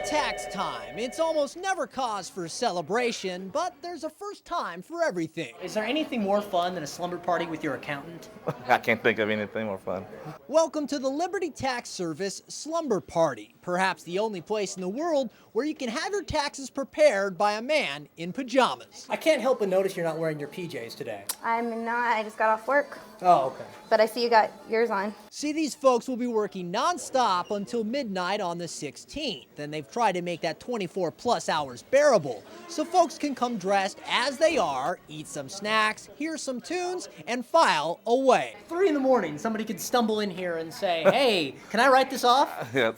Tax time. It's almost never cause for celebration, but there's a first time for everything. Is there anything more fun than a slumber party with your accountant? I can't think of anything more fun. Welcome to the Liberty Tax Service Slumber Party, perhaps the only place in the world where you can have your taxes prepared by a man in pajamas. I can't help but notice you're not wearing your PJs today. I'm not. I just got off work. Oh, okay. But I see you got yours on. See, these folks will be working non-stop until midnight on the 16th, and they've tried to make that 24-plus hours bearable, so folks can come dressed as they are, eat some snacks, hear some tunes, and file away. 3 in the morning, somebody could stumble in here and say, hey, can I write this off? Yeah,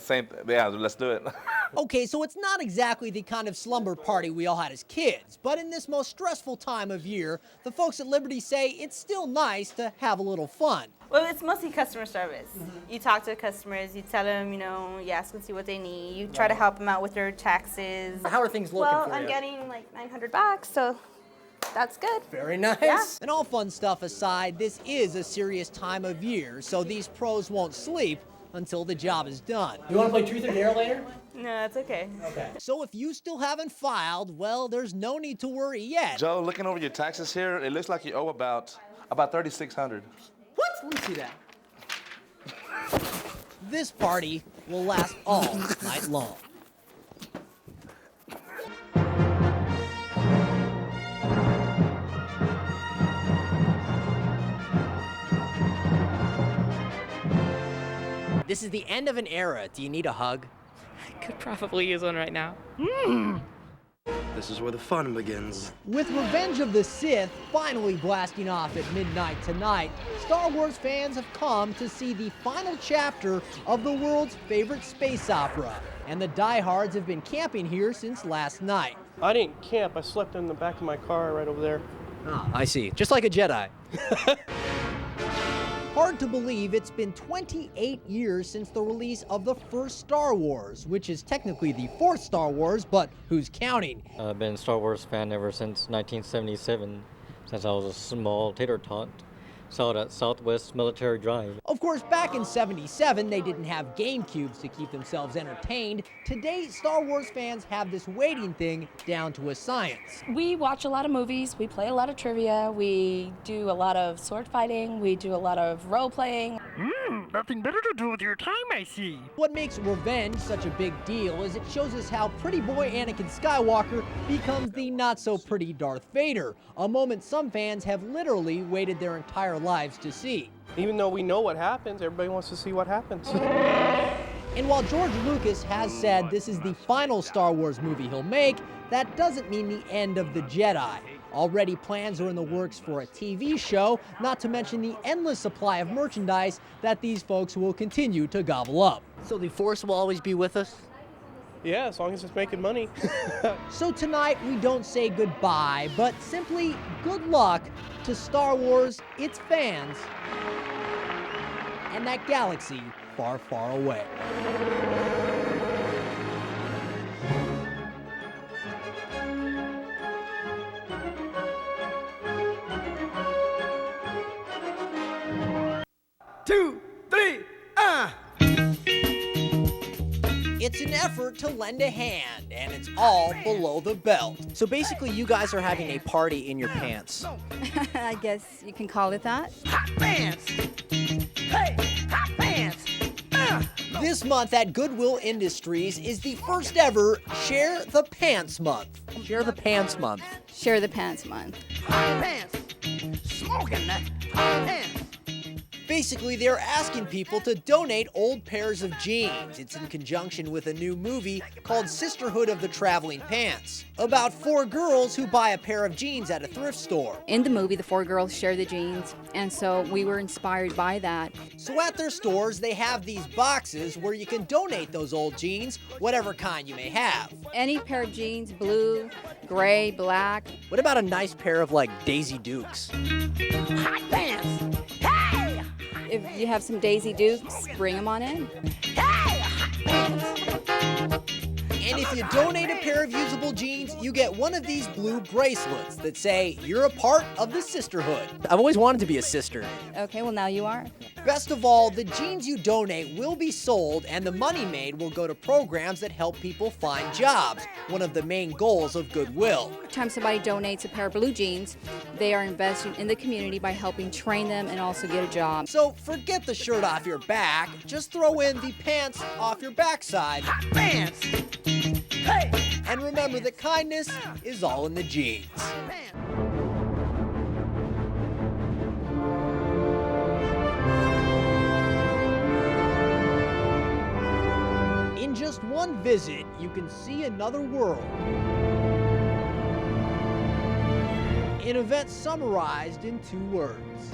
yeah, let's do it. Okay, so it's not exactly the kind of slumber party we all had as kids, but in this most stressful time of year, the folks at Liberty say it's still nice to have a little fun. Well, it's mostly customer service. You talk to the customers, you tell them, you ask them to see what they need. You try to help them out with their taxes. How are things looking Well, for you? I'm getting like $900, so that's good. Very nice. Yeah. And all fun stuff aside, this is a serious time of year, so these pros won't sleep until the job is done. You want to play Truth or Dare later? No, that's okay. Okay. So if you still haven't filed, well, there's no need to worry yet. Joe, looking over your taxes here, it looks like you owe about $3,600. What? Let me see that. This party will last all night long. This is the end of an era. Do you need a hug? Could probably use one right now. This is where the fun begins. With Revenge of the Sith finally blasting off at midnight tonight, Star Wars fans have come to see the final chapter of the world's favorite space opera, and the diehards have been camping here since last night. I didn't camp. I slept in the back of my car right over there. Ah, I see. Just like a Jedi. Hard to believe it's been 28 years since the release of the first Star Wars, which is technically the fourth Star Wars, but who's counting? I've been a Star Wars fan ever since 1977, since I was a small tater tot. Saw it at Southwest Military Drive. Of course, back in '77, they didn't have GameCubes to keep themselves entertained. Today, Star Wars fans have this waiting thing down to a science. We watch a lot of movies, we play a lot of trivia, we do a lot of sword fighting, we do a lot of role-playing. Nothing better to do with your time, I see. What makes Revenge such a big deal is it shows us how pretty boy Anakin Skywalker becomes the not-so-pretty Darth Vader, a moment some fans have literally waited their entire lives to see. Even though we know what happens, everybody wants to see what happens. And while George Lucas has said this is the final Star Wars movie he'll make, that doesn't mean the end of the Jedi. Already plans are in the works for a TV show, not to mention the endless supply of merchandise that these folks will continue to gobble up. So the Force will always be with us? Yeah, as long as it's making money. So tonight we don't say goodbye, but simply good luck to Star Wars, its fans, and that galaxy far, far away. Two, three, It's an effort to lend a hand, and it's all below the belt. So basically, you guys are having a party in your pants. I guess you can call it that. Hot pants! Hey, hot pants! This month at Goodwill Industries is the first ever Share the Pants Month. Share the Pants Month. Share the Pants Month. Hot pants! Smoking that hot pants! Basically, they're asking people to donate old pairs of jeans. It's in conjunction with a new movie called Sisterhood of the Traveling Pants, about 4 girls who buy a pair of jeans at a thrift store. In the movie, the 4 girls share the jeans, and so we were inspired by that. So at their stores, they have these boxes where you can donate those old jeans, whatever kind you may have. Any pair of jeans, blue, gray, black. What about a nice pair of, like, Daisy Dukes? Hot pants! Hey! If you have some Daisy Dukes, bring them on in. Hey! Hot pants! And If you donate a pair of usable jeans, you get one of these blue bracelets that say you're a part of the sisterhood. I've always wanted to be a sister. Okay, well now you are. Best of all, the jeans you donate will be sold and the money made will go to programs that help people find jobs, one of the main goals of Goodwill. Every time somebody donates a pair of blue jeans, they are investing in the community by helping train them and also get a job. So forget the shirt off your back, just throw in the pants off your backside. Pants. Hey. And remember that kindness is all in the jeans. In just one visit, you can see another world. An event summarized in 2 words.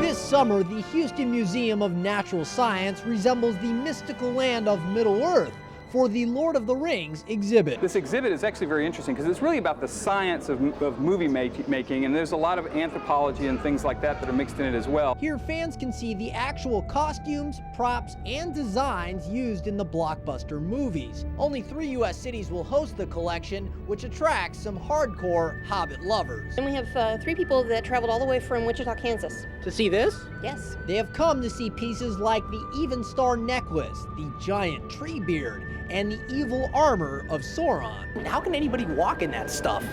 This summer, the Houston Museum of Natural Science resembles the mystical land of Middle-earth for the Lord of the Rings exhibit. This exhibit is actually very interesting because it's really about the science of movie making, and there's a lot of anthropology and things like that that are mixed in it as well. Here, fans can see the actual costumes, props, and designs used in the blockbuster movies. Only 3 U.S. cities will host the collection, which attracts some hardcore Hobbit lovers. And we have 3 people that traveled all the way from Wichita, Kansas. To see this? Yes. They have come to see pieces like the Even Star necklace, the giant tree beard, and the evil armor of Sauron. How can anybody walk in that stuff?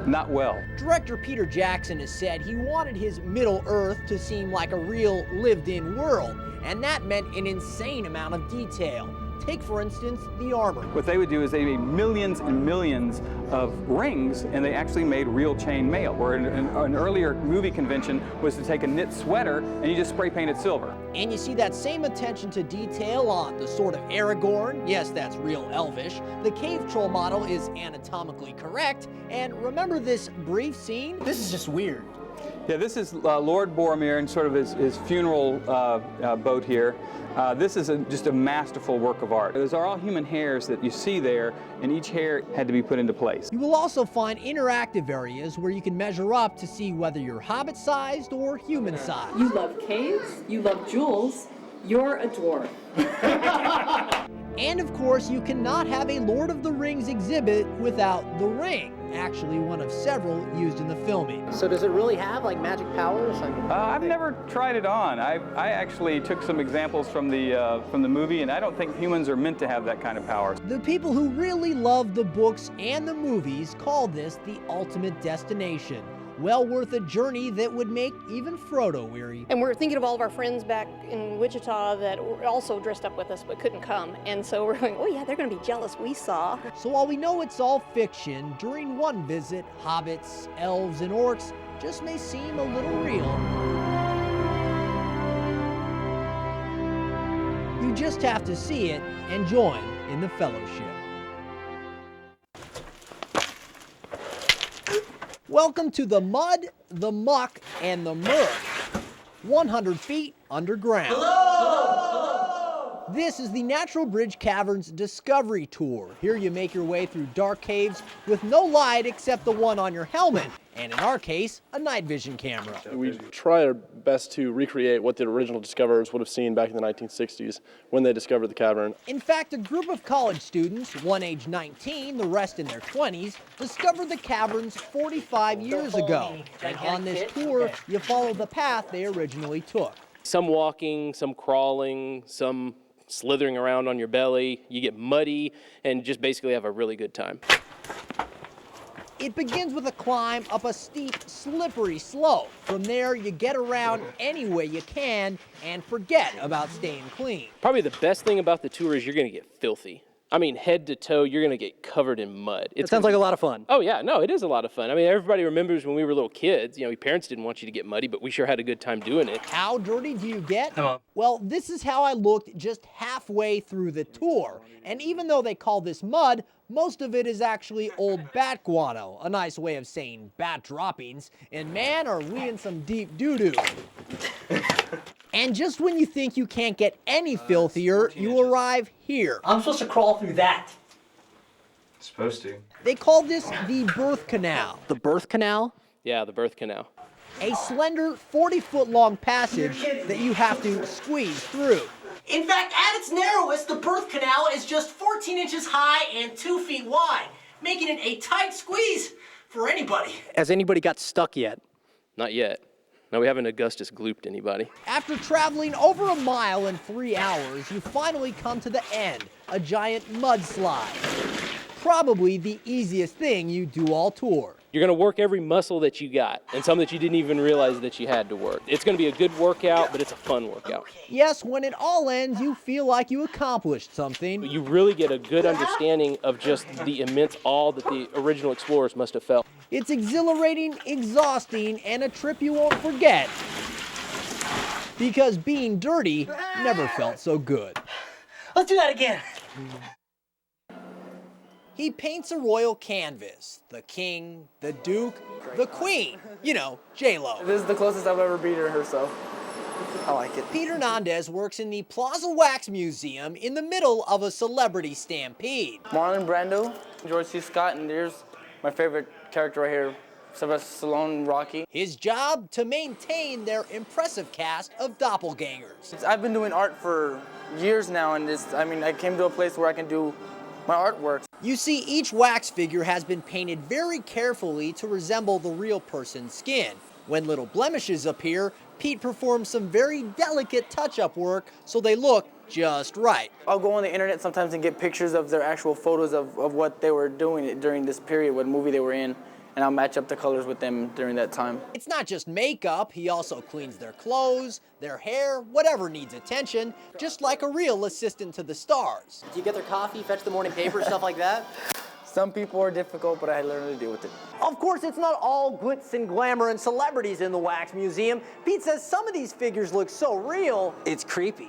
Not well. Director Peter Jackson has said he wanted his Middle-earth to seem like a real lived-in world, and that meant an insane amount of detail. Take, for instance, the armor. What they would do is they made millions and millions of rings, and they actually made real chain mail, where an earlier movie convention was to take a knit sweater and you just spray paint it silver. And you see that same attention to detail on the sword of Aragorn. Yes, that's real elvish. The cave troll model is anatomically correct. And remember this brief scene? This is just weird. Yeah, this is Lord Boromir and sort of his funeral boat here. This is just a masterful work of art. Those are all human hairs that you see there, and each hair had to be put into place. You will also find interactive areas where you can measure up to see whether you're hobbit-sized or human-sized. You love caves, you love jewels, you're a dwarf. And of course, you cannot have a Lord of the Rings exhibit without the ring. Actually, one of several used in the filming. So does it really have like magic powers? I've never tried it on. I actually took some examples from the movie, and I don't think humans are meant to have that kind of power. The people who really love the books and the movies call this the ultimate destination. Well worth a journey that would make even Frodo weary. And we're thinking of all of our friends back in Wichita that were also dressed up with us but couldn't come. And so we're going, oh yeah, they're going to be jealous we saw. So while we know it's all fiction, during one visit, hobbits, elves, and orcs just may seem a little real. You just have to see it and join in the fellowship. Welcome to the mud, the muck, and the murk. 100 feet underground. Hello! This is the Natural Bridge Caverns Discovery Tour. Here you make your way through dark caves with no light except the one on your helmet, and in our case, a night vision camera. We try our best to recreate what the original discoverers would have seen back in the 1960s when they discovered the cavern. In fact, a group of college students, one age 19, the rest in their 20s, discovered the caverns 45 years ago. And on this tour, you follow the path they originally took. Some walking, some crawling, some slithering around on your belly. You get muddy and just basically have a really good time. It begins with a climb up a steep, slippery slope. From there, you get around any way you can and forget about staying clean. Probably the best thing about the tour is you're going to get filthy. I mean, head to toe, you're going to get covered in mud. It sounds like a lot of fun. Oh, yeah. No, it is a lot of fun. I mean, everybody remembers when we were little kids. You know, your parents didn't want you to get muddy, but we sure had a good time doing it. How dirty do you get? Well, this is how I looked just halfway through the tour. And even though they call this mud, most of it is actually old bat guano, a nice way of saying bat droppings. And man, are we in some deep doo-doo. And just when you think you can't get any filthier, you arrive here. I'm supposed to crawl through that. Supposed to. They call this the birth canal. The birth canal? Yeah, the birth canal. A slender 40-foot-long passage that you have to squeeze through. In fact, at its narrowest, the birth canal is just 14 inches high and 2 feet wide, making it a tight squeeze for anybody. Has anybody got stuck yet? Not yet. No, we haven't Augustus glooped anybody. After traveling over a mile in 3 hours, you finally come to the end, a giant mudslide. Probably the easiest thing you do all tour. You're going to work every muscle that you got, and some that you didn't even realize that you had to work. It's going to be a good workout, but it's a fun workout. Yes, when it all ends, you feel like you accomplished something. You really get a good understanding of just the immense awe that the original explorers must have felt. It's exhilarating, exhausting, and a trip you won't forget. Because being dirty never felt so good. Let's do that again. He paints a royal canvas. The king, the duke, the queen. You know, J-Lo. This is the closest I've ever beat her, so I like it. Pete Hernandez works in the Plaza Wax Museum in the middle of a celebrity stampede. Marlon Brando, George C. Scott, and there's my favorite character right here, Sylvester Stallone, Rocky. His job, to maintain their impressive cast of doppelgangers. I've been doing art for years now, and I came to a place where I can do my artwork. You see, each wax figure has been painted very carefully to resemble the real person's skin. When little blemishes appear, Pete performs some very delicate touch-up work so they look just right. I'll go on the internet sometimes and get pictures of their actual photos of what they were doing during this period, what movie they were in, and I'll match up the colors with them during that time. It's not just makeup, he also cleans their clothes, their hair, whatever needs attention, just like a real assistant to the stars. Do you get their coffee, fetch the morning paper, stuff like that? Some people are difficult, but I learned to deal with it. Of course, it's not all glitz and glamour and celebrities in the Wax Museum. Pete says some of these figures look so real, it's creepy.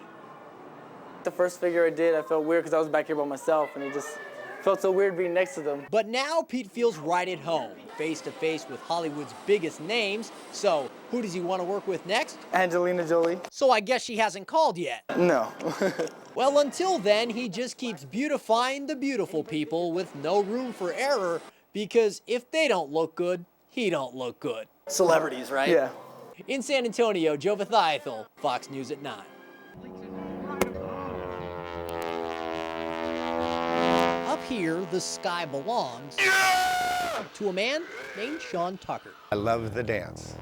The first figure I did, I felt weird because I was back here by myself, and it just felt so weird being next to them. But now Pete feels right at home, face to face with Hollywood's biggest names. So who does he want to work with next? Angelina Jolie. So I guess she hasn't called yet. No. Well, until then, he just keeps beautifying the beautiful people with no room for error, because if they don't look good, he don't look good. Celebrities, right? Yeah. In San Antonio, Joe Vithaithel, Fox News at 9. Up here, the sky belongs to a man named Sean Tucker. I love the dance.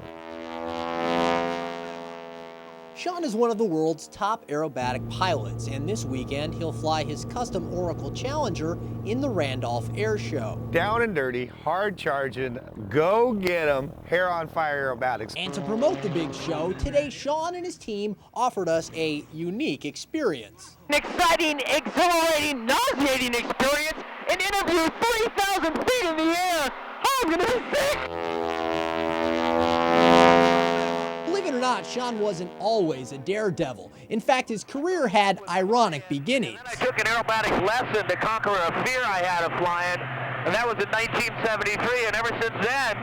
Sean is one of the world's top aerobatic pilots, and this weekend he'll fly his custom Oracle Challenger in the Randolph Air Show. Down and dirty, hard charging, go get 'em, hair on fire aerobatics. And to promote the big show, today Sean and his team offered us a unique experience. An exciting, exhilarating, nauseating experience, an interview 3,000 feet in the air. Oh, I'm gonna be sick! Believe it or not, Sean wasn't always a daredevil. In fact, his career had ironic beginnings. I took an aerobatic lesson to conquer a fear I had of flying, and that was in 1973, and ever since then,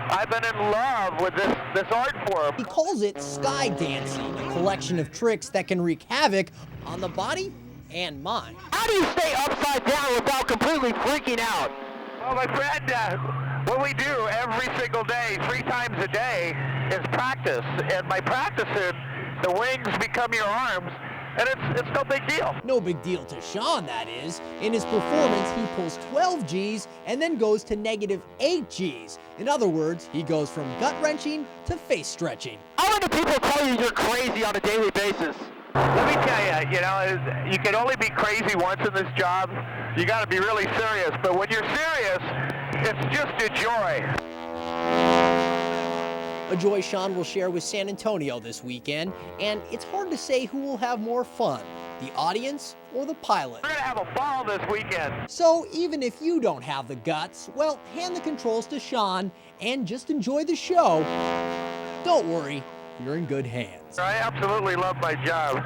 I've been in love with this art form. He calls it sky dancing, a collection of tricks that can wreak havoc on the body and mind. How do you stay upside down without completely freaking out? Well, my friend, what we do every single day, 3 times a day, is practice. And by practicing, the wings become your arms, and it's no big deal. No big deal to Sean, that is. In his performance, he pulls 12 Gs and then goes to -8 Gs. In other words, he goes from gut-wrenching to face-stretching. How many people tell you you're crazy on a daily basis? Let me tell you, you can only be crazy once in this job. You got to be really serious, but when you're serious, it's just a joy. A joy Sean will share with San Antonio this weekend, and it's hard to say who will have more fun, the audience or the pilot. We're going to have a ball this weekend. So even if you don't have the guts, well, hand the controls to Sean and just enjoy the show. Don't worry, you're in good hands. I absolutely love my job.